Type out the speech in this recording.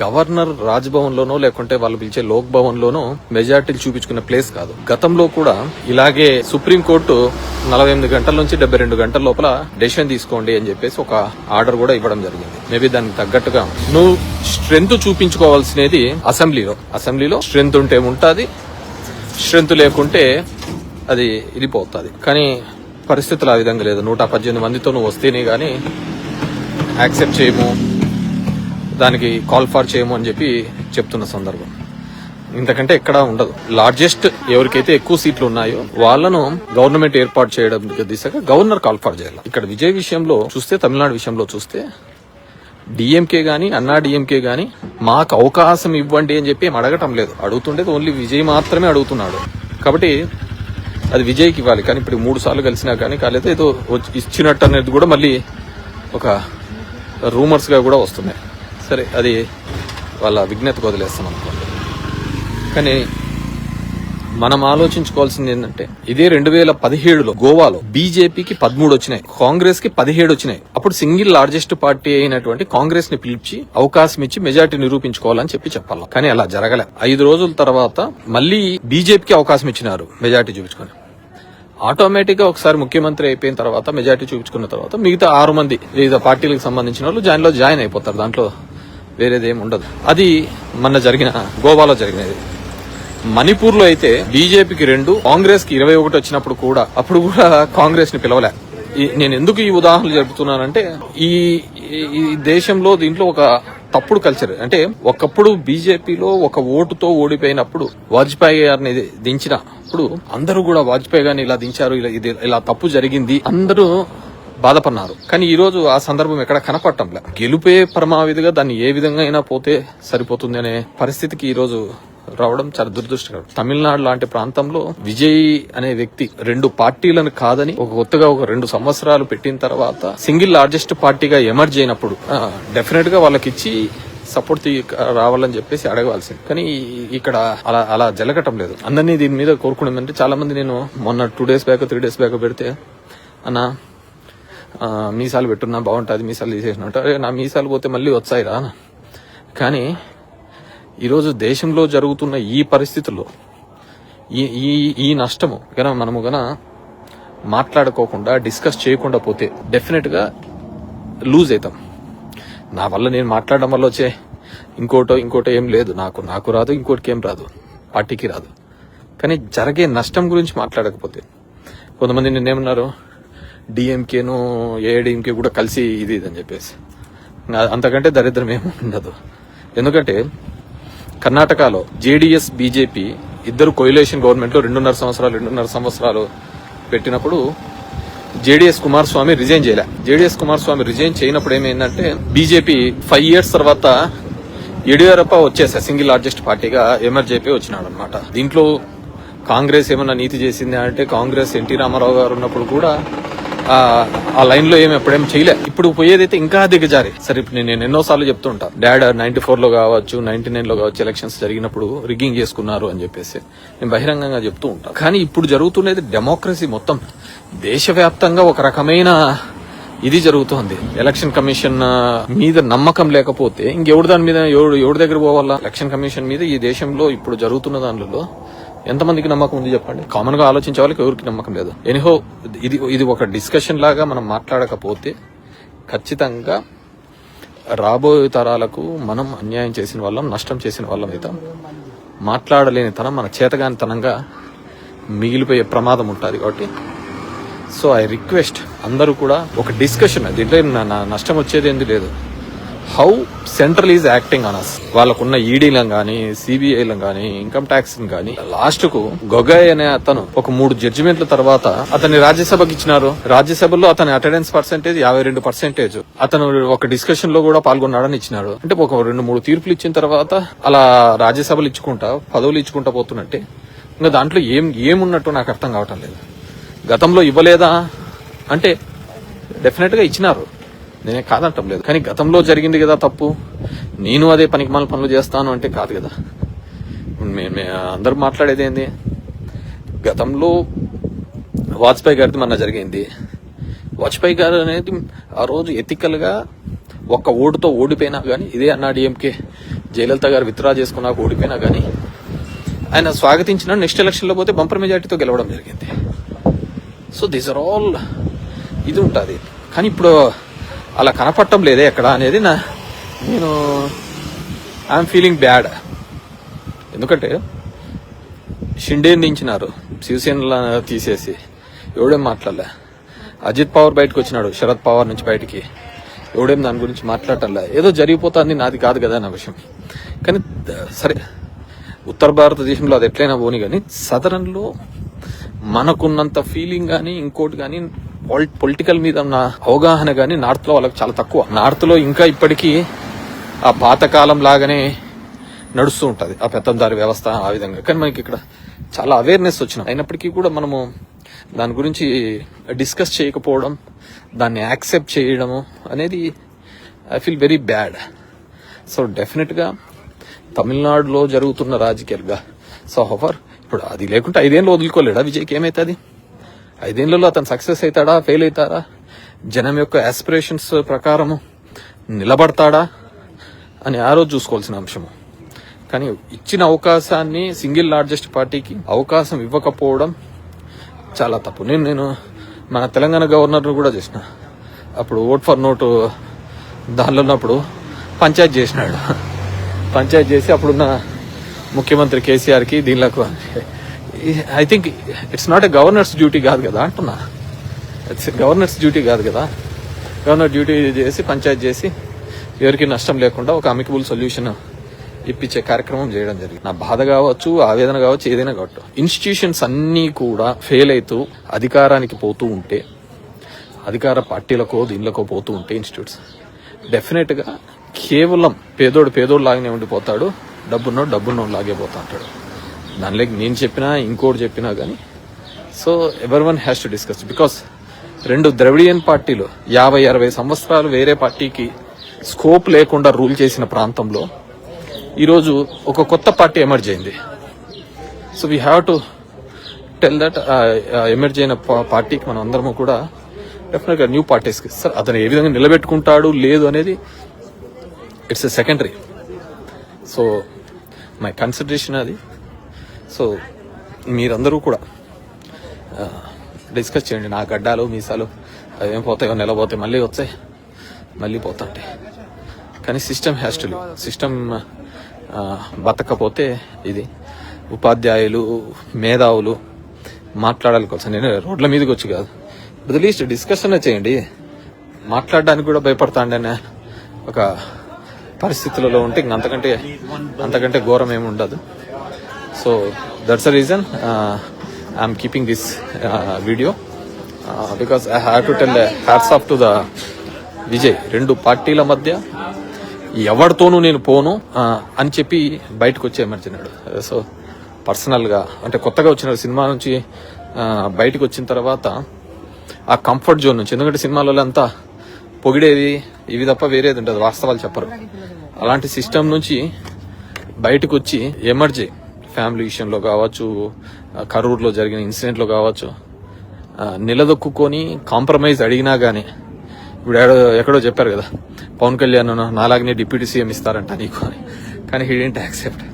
Governor Raj Bhavan లోనో లేకుంటే వాళ్ళు పిలిచే లోక్ భవన్ లోనో మెజార్టీలు చూపించుకున్న ప్లేస్ కాదు. గతంలో కూడా ఇలాగే సుప్రీంకోర్టు 48 గంటల నుంచి 72 గంటల లోపల డెసిషన్ తీసుకోండి అని చెప్పేసి ఒక ఆర్డర్ కూడా ఇవ్వడం జరిగింది. మేబీ దానికి తగ్గట్టుగా నువ్వు స్ట్రెంత్ చూపించుకోవాల్సినది అసెంబ్లీలో స్ట్రెంత్ ఉంటే ఉంటుంది, స్ట్రెంత్ లేకుంటే అది ఇరిపోతుంది. కానీ పరిస్థితులు ఆ విధంగా లేదు. 118 మందితో నువ్వు వస్తేనే గానీ యాక్సెప్ట్ చేయము, దానికి కాల్ ఫార్ చేయము అని చెప్పి చెప్తున్న సందర్భం ఇంతకంటే ఎక్కడా ఉండదు. లార్జెస్ట్ ఎవరికైతే ఎక్కువ సీట్లు ఉన్నాయో వాళ్ళను గవర్నమెంట్ ఏర్పాటు చేయడం దిశగా గవర్నర్ కాల్ ఫార్ చేయాలి. ఇక్కడ విజయ్ విషయంలో చూస్తే, తమిళనాడు విషయంలో చూస్తే డిఎంకే గాని అన్నా డిఎంకే గాని మాకు అవకాశం ఇవ్వండి అని చెప్పి ఏం అడగటం లేదు. అడుగుతుండేది ఓన్లీ విజయ్ మాత్రమే అడుగుతున్నాడు. కాబట్టి అది విజయ్కి ఇవ్వాలి. కానీ ఇప్పుడు 3 సార్లు కలిసినా కానీ కాలేదు, ఏదో ఇచ్చినట్టు అనేది కూడా మళ్ళీ ఒక రూమర్స్ గా కూడా వస్తున్నాయి. సరే, అది వాళ్ళ విజ్ఞతకు వదిలేస్తాం అనుకోండి. కానీ మనం ఆలోచించుకోవాల్సింది ఏంటంటే, ఇదే 2017లో గోవాలో బీజేపీకి 13 వచ్చినాయి, కాంగ్రెస్ కి 17 వచ్చినాయి. అప్పుడు సింగిల్ లార్జెస్ట్ పార్టీ అయినటువంటి కాంగ్రెస్ ని పిలిచి అవకాశం ఇచ్చి మెజార్టీ నిరూపించుకోవాలని చెప్పాలి. కానీ అలా జరగలే. 5 రోజుల తర్వాత మళ్ళీ బీజేపీకి అవకాశం ఇచ్చినారు మెజార్టీ చూపించుకొని. ఆటోమేటిక్ గా ఒకసారి ముఖ్యమంత్రి అయిపోయిన తర్వాత మెజార్టీ చూపించుకున్న తర్వాత మిగతా 6 మంది వివిధ పార్టీలకు సంబంధించిన వాళ్ళు జాయిన్ అయిపోతారు. దాంట్లో వేరేదేం ఉండదు. అది మొన్న గోవాలో జరిగినది. మణిపూర్ లో అయితే బీజేపీకి 2, కాంగ్రెస్ కి 21 వచ్చినప్పుడు కూడా అప్పుడు కూడా కాంగ్రెస్ ని పిలవలే. నేను ఎందుకు ఈ ఉదాహరణలు జరుపుతున్నానంటే, ఈ దేశంలో దీంట్లో ఒక తప్పుడు కల్చర్. అంటే ఒకప్పుడు బీజేపీలో ఒక ఓటుతో ఓడిపోయినప్పుడు వాజ్పేయి గారిని దించినప్పుడు అందరూ కూడా వాజ్పేయి గారిని ఇలా దించారు, ఇలా తప్పు జరిగింది అందరూ బాధపడినారు. కానీ ఈ రోజు ఆ సందర్భం ఎక్కడ కనపడటంలే. గెలుపే పరమావిధిగా దాన్ని ఏ విధంగా అయినా పోతే సరిపోతుంది అనే పరిస్థితికి ఈ రోజు రావడం చాలా దురదృష్టకరం. తమిళనాడు లాంటి ప్రాంతంలో విజయ్ అనే వ్యక్తి 2 పార్టీలను కాదని కొత్తగా 2 సంవత్సరాలు పెట్టిన తర్వాత సింగిల్ లార్జెస్ట్ పార్టీగా ఎమర్జ్ అయినప్పుడు డెఫినెట్ గా వాళ్ళకిచ్చి సపోర్ట్ రావాలని చెప్పేసి అడగవలసింది. కానీ ఇక్కడ అలా జరగటం లేదు. అందరినీ దీని మీద కోరుకునేదంటే, చాలా మంది నేను మొన్న 2 days బ్యాక్ 3 days బ్యాక్ పెడితే, అన్న మీసాలు పెట్టున్నా బాగుంటుంది, మీసాలు తీసేసినట్టు. అరే, నా మీసాలు పోతే మళ్ళీ వచ్చాయిరా. కానీ ఈరోజు దేశంలో జరుగుతున్న ఈ పరిస్థితుల్లో ఈ నష్టము మనము మాట్లాడుకోకుండా డిస్కస్ చేయకుండా పోతే డెఫినెట్ గా లూజ్ అవుతాం. నా వల్ల నేను మాట్లాడడం వల్ల వచ్చే ఇంకోటో ఏం లేదు. నాకు రాదు, ఇంకోటికి ఏం రాదు, పార్టీకి రాదు. కానీ జరిగే నష్టం గురించి మాట్లాడకపోతే, కొంతమంది నిన్నేమన్నారు, డిఎంకేను ఏఐడిఎంకే కూడా కలిసి ఇది అని చెప్పేసి. అంతకంటే దరిద్రం ఏమి ఉండదు. ఎందుకంటే కర్ణాటకలో జేడీఎస్ బీజేపీ ఇద్దరు కొయిలేషన్ గవర్నమెంట్ లో 2.5 సంవత్సరాలు పెట్టినప్పుడు జేడీఎస్ కుమారస్వామి రిజైన్ చేయలే. జేడీఎస్ కుమారస్వామి రిజైన్ చేయనప్పుడు ఏమైందంటే, బీజేపీ 5 years తర్వాత యడియూరప్ప వచ్చేసా సింగిల్ లార్జెస్ట్ పార్టీగా ఎమర్జ్ అయిపోయి వచ్చినాడు అనమాట. దీంట్లో కాంగ్రెస్ ఏమన్నా నీతి చేసింది అంటే, కాంగ్రెస్ ఎన్టీ రామారావు గారు ఉన్నప్పుడు కూడా ఆ లైన్ లో ఎప్పుడేం చేయలే. ఇప్పుడు పోయేదైతే ఇంకా దిగజారి. సరే, ఇప్పుడు నేను ఎన్నోసార్లు చెప్తుంటా, డాడ్ 94 లో కావచ్చు, 99 లో కావచ్చు ఎలక్షన్స్ జరిగినప్పుడు రిగ్గింగ్ చేసుకున్నారు అని చెప్పేసి నేను బహిరంగంగా చెప్తూ ఉంటాను. కానీ ఇప్పుడు జరుగుతున్నది డెమోక్రసీ మొత్తం దేశవ్యాప్తంగా ఒక రకమైన ఇది జరుగుతోంది. ఎలక్షన్ కమిషన్ మీద నమ్మకం లేకపోతే ఇంకెవరు దాని మీద ఎవరి దగ్గర పోవాలా? ఎలక్షన్ కమిషన్ మీద ఈ దేశంలో ఇప్పుడు జరుగుతున్న దానిలో ఎంతమందికి నమ్మకం ఉంది చెప్పండి? కామన్ గా ఆలోచించే వాళ్ళకి ఎవరికి నమ్మకం లేదు. ఎనీహో, ఇది ఒక డిస్కషన్ లాగా మనం మాట్లాడకపోతే ఖచ్చితంగా రాబోయే తరాలకు మనం అన్యాయం చేసిన వాళ్ళం, నష్టం చేసిన వాళ్ళం అయితే మాట్లాడలేని తనం మన చేతగానితనంగా మిగిలిపోయే ప్రమాదం ఉంటుంది. కాబట్టి సో ఐ రిక్వెస్ట్ అందరూ కూడా ఒక డిస్కషన్, దీంట్లో నష్టం వచ్చేది ఏంది లేదు. How central is acting on us. వాళ్ళకున్న ఈడీలను గానీ, సిబిఐలను గానీ, ఇన్కమ్ ట్యాక్స్ గానీ, లాస్ట్ కు గొగోయ్ అనే అతను ఒక 3 జడ్జిమెంట్ల తర్వాత అతన్ని రాజ్యసభకి ఇచ్చినారు. రాజ్యసభలో అతని అటెండెన్స్ పర్సెంటేజ్ 52%. అతను ఒక డిస్కషన్ లో కూడా పాల్గొన్నాడని ఇచ్చినాడు. అంటే ఒక 2-3 తీర్పులు ఇచ్చిన తర్వాత అలా రాజ్యసభలు ఇచ్చుకుంటా, పదవులు ఇచ్చుకుంటా పోతున్నట్టే. ఇంకా దాంట్లో ఏమున్నట్టు నాకు అర్థం కావటం లేదు. గతంలో ఇవ్వలేదా అంటే డెఫినెట్ గా ఇచ్చినారు, నేనే కాదంటం లేదు. కానీ గతంలో జరిగింది కదా తప్పు, నేను అదే పనికిమాల పనులు చేస్తాను అంటే కాదు కదా. అందరూ మాట్లాడేది ఏంది, గతంలో వాజ్పేయి గారిది మొన్న జరిగింది. వాజ్పేయి గారు అనేది ఆ రోజు ఎథికల్ గా ఒక్క ఓటుతో ఓడిపోయినా గానీ ఇదే అన్నా డిఎంకే జయలలిత గారు విత్డ్రా చేసుకున్నాక ఓడిపోయినా కానీ ఆయన స్వాగతించిన నెక్స్ట్ ఎలక్షన్లో పోతే బంపర్ మెజార్టీతో గెలవడం జరిగింది. సో దీస్ ఆర్ ఆల్ ఇది ఉంటుంది. కానీ ఇప్పుడు అలా కనపడటం లేదే ఎక్కడ అనేది నేను ఐఎమ్ ఫీలింగ్ బ్యాడ్. ఎందుకంటే షిండేని దించినారు, శివసేనలో తీసేసి ఎవడేం మాట్లాడలే. అజిత్ పవార్ బయటకు వచ్చినాడు శరద్ పవార్ నుంచి బయటికి, ఎవడేం దాని గురించి మాట్లాడటంలే. ఏదో జరిగిపోతుంది, నాది కాదు కదా నా విషయం. కానీ సరే, ఉత్తర భారతదేశంలో అది ఎట్లయినా పోని కానీ సదరన్ లో మనకున్నంత ఫీలింగ్ కానీ ఇంకోటి కానీ పొలిటికల్ మీద ఉన్న అవగాహన కానీ నార్త్ లో వాళ్ళకి చాలా తక్కువ. నార్త్ లో ఇంకా ఇప్పటికీ ఆ పాతకాలం లాగానే నడుస్తూ ఉంటది ఆ పెత్తందారి వ్యవస్థ ఆ విధంగా. కానీ మనకి ఇక్కడ చాలా అవేర్నెస్ వచ్చిన అయినప్పటికీ కూడా మనము దాని గురించి డిస్కస్ చేయకపోవడం, దాన్ని యాక్సెప్ట్ చేయడము అనేది I feel very bad. So definite గా తమిళనాడులో జరుగుతున్న రాజకీయాలుగా సో హోవర్ ఇప్పుడు అది లేకుంటే 5 ఏళ్ళు వదులుకోలేడా విజయ్కి? ఏమైతుంది 5 ఏళ్లలో? అతను సక్సెస్ అవుతాడా, ఫెయిల్ అవుతాడా, జనం యొక్క ఆస్పిరేషన్స్ ప్రకారము నిలబడతాడా అని ఆ రోజు చూసుకోవాల్సిన అంశము. కానీ ఇచ్చిన అవకాశాన్ని సింగిల్ లార్జెస్ట్ పార్టీకి అవకాశం ఇవ్వకపోవడం చాలా తప్పు. నేను మన తెలంగాణ గవర్నర్ కూడా చేసిన అప్పుడు ఓట్ ఫర్ నోటు దానిలో ఉన్నప్పుడు పంచాయత్ చేసినాడు. పంచాయత్ చేసి అప్పుడున్న ముఖ్యమంత్రి కేసీఆర్ కి దీనిలకు I think it's not a governor's duty కాదు కదా అంటున్నా. ఇట్స్ గవర్నర్స్ డ్యూటీ కాదు కదా. గవర్నర్ డ్యూటీ చేసి పంచాయత్ చేసి ఎవరికి నష్టం లేకుండా ఒక అమికబుల్ సొల్యూషన్ ఇప్పించే కార్యక్రమం చేయడం జరిగింది. నా బాధ కావచ్చు, ఆవేదన కావచ్చు, ఏదైనా కావచ్చు, ఇన్స్టిట్యూషన్స్ అన్నీ కూడా ఫెయిల్ అవుతూ అధికారానికి పోతూ ఉంటే, అధికార పార్టీలకో దీనిలకో పోతూ ఉంటే ఇన్స్టిట్యూట్స్ డెఫినెట్ గా కేవలం పేదోడు లాగానే ఉండిపోతాడు, డబ్బున్నోడు లాగే పోతా ఉంటాడు. దానిలోకి నేను చెప్పినా ఇంకోటి చెప్పినా కానీ సో ఎవరి one has to discuss. Because 2 Dravidian పార్టీలు 50-60 సంవత్సరాలు వేరే పార్టీకి స్కోప్ లేకుండా రూల్ చేసిన ప్రాంతంలో ఈరోజు ఒక కొత్త పార్టీ ఎమర్జ్ అయింది. So we have to tell that emerge అయిన పార్టీకి మనం అందరము కూడా డెఫినెట్ గా న్యూ పార్టీస్కి సార్ అతను ఏ విధంగా నిలబెట్టుకుంటాడు లేదు అనేది it's a secondary. So my consideration అది. సో మీరందరూ కూడా డిస్కస్ చేయండి. నా గడ్డాలు మీసాలు అవేం పోతాయో, నెలపోతాయి, మళ్ళీ వచ్చాయి, మళ్ళీ పోతాంటాయి. కానీ system has to live. System బతకపోతే ఇది ఉపాధ్యాయులు, మేధావులు మాట్లాడాలి కోసం. నేను రోడ్ల మీదకి వచ్చి కాదు, అట్లీస్ట్ డిస్కషన్ చేయండి. మాట్లాడడానికి కూడా భయపడతాండనే ఒక పరిస్థితులలో ఉంటే అంతకంటే ఘోరం ఏమి ఉండదు. So that's the reason I'm keeping this video because I have to tell hats off to the Vijay. 2 పార్టీల మధ్య ఎవరితోనూ నేను పోను అని చెప్పి బయటకు వచ్చి ఎమర్జినాడు. సో పర్సనల్ గా అంటే కొత్తగా వచ్చిన సినిమా నుంచి బయటకు వచ్చిన తర్వాత ఆ కంఫర్ట్ జోన్ నుంచి, ఎందుకంటే సినిమాలలో అంతా పొగిడేది ఇవి తప్ప వేరేది ఉంటుంది, వాస్తవాలు చెప్పరు. అలాంటి సిస్టమ్ నుంచి బయటకు వచ్చి ఎమర్జీ ఫ్యామిలీ విషయంలో కావచ్చు, కరూర్లో జరిగిన ఇన్సిడెంట్ లో కావచ్చు, నిలదొక్కుని కాంప్రమైజ్ అడిగినా గానీ ఇప్పుడు ఎక్కడో చెప్పారు కదా పవన్ కళ్యాణ్ నాలాగనే డిప్యూటీ సీఎం ఇస్తారంట నీకు అని, కానీ హీ డిడ్ంట్ యాక్సెప్ట్.